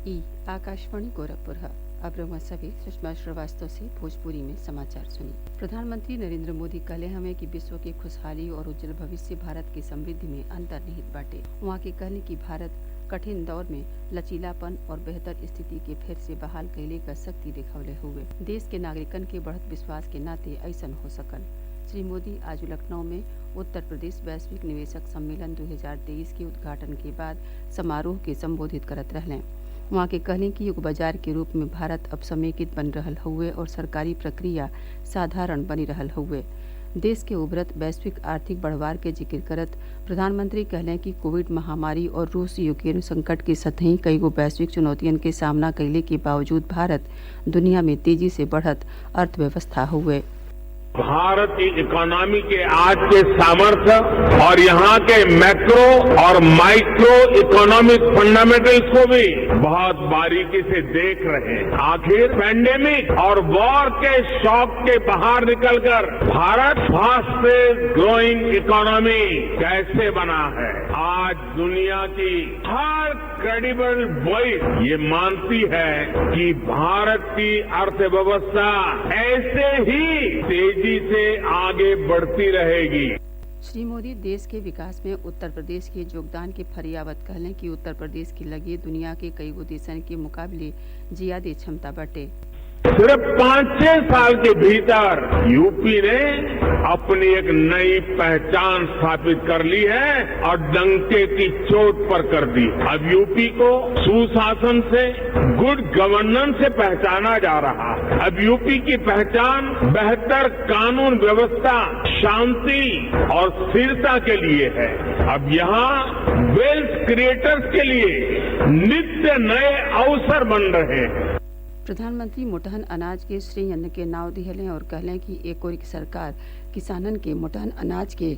ई आकाशवाणी गोरखपुर है। अब रउआ सभी सुषमा श्रीवास्तव से भोजपुरी में समाचार सुनी। प्रधानमंत्री नरेंद्र मोदी कहले हमें कि विश्व की खुशहाली और उज्जवल भविष्य भारत की समृद्धि में अंतर्निहित बाटे। वहाँ के कहले कि भारत कठिन दौर में लचीलापन और बेहतर स्थिति के फिर से बहाल कैले का शक्ति दिखौले हुए देश के नागरिकन के बढ़त विश्वास के नाते ऐसन हो सकल। श्री मोदी आज लखनऊ में उत्तर प्रदेश वैश्विक निवेशक सम्मेलन 2023 के उद्घाटन के बाद समारोह के संबोधित करत रहलें। वहाँ के कहलें कि युग बाजार के रूप में भारत अब समेकित बन रहल हुए और सरकारी प्रक्रिया साधारण बनी रहल हुए। देश के उभरत वैश्विक आर्थिक बढ़वार के जिक्र करत प्रधानमंत्री कहलें कि कोविड महामारी और रूस यूक्रेन संकट के सतही कई गो वैश्विक चुनौतियन के सामना कैले के बावजूद भारत दुनिया में तेजी से बढ़त अर्थव्यवस्था हुए। भारत की इकोनॉमी के आज के सामर्थ्य और यहाँ के मैक्रो और माइक्रो इकोनॉमिक फंडामेंटल्स को भी बहुत बारीकी से देख रहे हैं। आखिर पैंडेमिक और वॉर के शॉक के बाहर निकलकर भारत फास्टेस्ट ग्रोइंग इकोनॉमी कैसे बना है। आज दुनिया की हर क्रेडिबल वॉइस ये मानती है कि भारत की अर्थव्यवस्था ऐसे ही तेजी से आगे बढ़ती रहेगी। श्री मोदी देश के विकास में उत्तर प्रदेश के योगदान के फरियावत कहलें कि उत्तर प्रदेश की लगे दुनिया के कई गो देशन के मुकाबले ज्यादा क्षमता बाटे। सिर्फ 5-6 साल के भीतर यूपी ने अपनी एक नई पहचान स्थापित कर ली है और डंके की चोट पर कर दी। अब यूपी को सुशासन से, गुड गवर्नेंस से पहचाना जा रहा है। अब यूपी की पहचान बेहतर कानून व्यवस्था, शांति और स्थिरता के लिए है। अब यहाँ वेल्थ क्रिएटर्स के लिए नित्य नए अवसर बन रहे हैं। प्रधानमंत्री मोटहन अनाज के श्रेय अन्न के नाव दिहलें और कहलें कि एक ओर सरकार किसानन के मोटहन अनाज के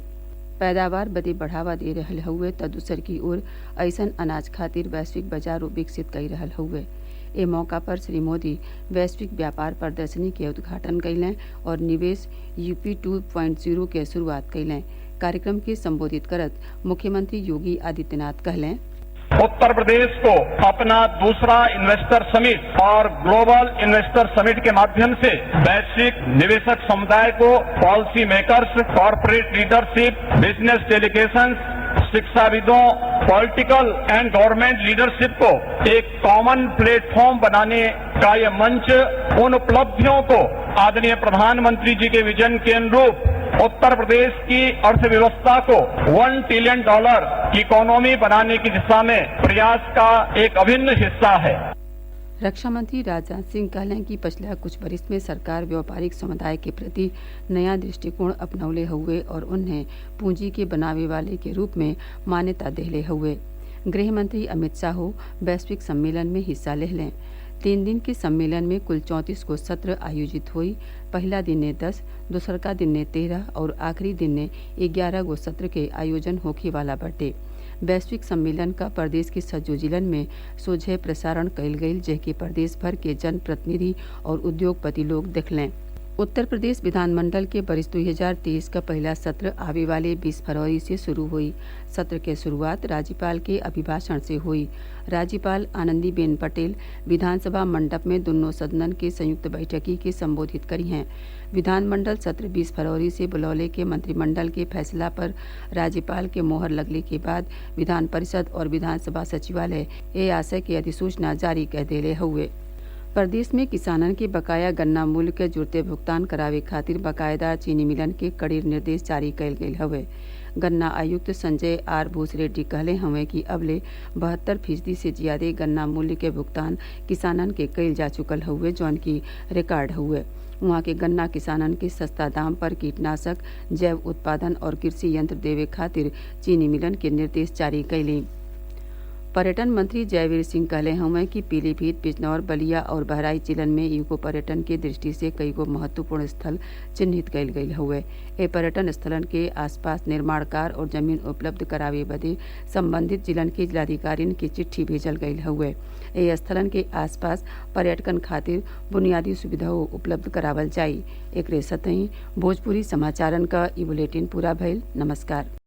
पैदावार बदे बढ़ावा दे रहल हुए त दूसर की ओर ऐसन अनाज खातिर वैश्विक बाजार विकसित कर रहल हुए। ए मौका पर श्री मोदी वैश्विक व्यापार प्रदर्शनी के उद्घाटन कैलें और निवेश यूपी 2.0 के शुरुआत कैलें। कार्यक्रम के संबोधित करत मुख्यमंत्री योगी आदित्यनाथ कहलें, उत्तर प्रदेश को अपना दूसरा इन्वेस्टर समिट और ग्लोबल इन्वेस्टर समिट के माध्यम से वैश्विक निवेशक समुदाय को policy makers, corporate leadership, business delegations, शिक्षाविदों, पॉलिटिकल एंड गवर्नमेंट लीडरशिप को एक कॉमन प्लेटफॉर्म बनाने का यह मंच उन उपलब्धियों को आदरणीय प्रधानमंत्री जी के विजन के अनुरूप उत्तर प्रदेश की अर्थव्यवस्था को $1 ट्रिलियन की इकोनॉमी बनाने की दिशा में प्रयास का एक अभिन्न हिस्सा है। रक्षा मंत्री राजनाथ सिंह कहलें कि पिछला कुछ वर्ष में सरकार व्यापारिक समुदाय के प्रति नया दृष्टिकोण अपनौले हुए और उन्हें पूंजी के बनावे वाले के रूप में मान्यता देले हुए। गृह मंत्री अमित शाह वैश्विक सम्मेलन में हिस्सा ले लें। 3 दिन के सम्मेलन में कुल 34 को सत्र आयोजित हुई। पहला दिन ने 10, दूसर का दिन ने 13 और आखिरी दिन ने 11 गो सत्र के आयोजन होखे वाला बटे। वैश्विक सम्मेलन का प्रदेश के सज्जो जिलन में सोझे प्रसारण कैल गई, जेके प्रदेश भर के जनप्रतिनिधि और उद्योगपति लोग देखलें। उत्तर प्रदेश विधानमंडल के वर्ष 2023 का पहला सत्र आवे वाले 20 फरवरी से शुरू हुई। सत्र के शुरुआत राज्यपाल के अभिभाषण से हुई। राज्यपाल आनंदीबेन पटेल विधानसभा मंडप में दोनों सदनन के संयुक्त बैठकी के संबोधित करी हैं। विधानमंडल सत्र 20 फरवरी से बुलौले के मंत्रिमंडल के फैसला पर राज्यपाल के मोहर लगने के बाद विधान परिषद और विधानसभा सचिवालय ए आशय के अधिसूचना जारी कर देले हुए। प्रदेश में किसानन के बकाया गन्ना मूल्य के जुड़ते भुगतान करावे खातिर बकायेदार चीनी मिलन के कड़े निर्देश जारी कैल गये हवे। गन्ना आयुक्त संजय आर भूसरेड्डी कहले हवे कि अबले 72% से ज्यादा गन्ना मूल्य के भुगतान किसानन के कैल जा चुकल हुए, जौन की रिकॉर्ड हुए। वहाँ के गन्ना किसानन के सस्ता दाम पर कीटनाशक, जैव उत्पादन और कृषि यंत्र देवे खातिर चीनी मिलन के निर्देश जारी कैली। पर्यटन मंत्री जयवीर सिंह कहले हमें कि पीलीभीत, बिजनौर, बलिया और बहराइच जिलन में इको पर्यटन के दृष्टि से कई गो महत्वपूर्ण स्थल चिन्हित कैल गये हुए। ए पर्यटन स्थलन के आसपास निर्माण कार्य और जमीन उपलब्ध करावे बदे संबंधित जिलन के जिलाधिकारियों की चिट्ठी भेजल गई हुए। ए स्थलन के आसपास पर्यटकन खातिर बुनियादी सुविधाओं उपलब्ध करावल जाई। एकरे सतही भोजपुरी समाचारन का ई बुलेटिन पूरा भइल। नमस्कार।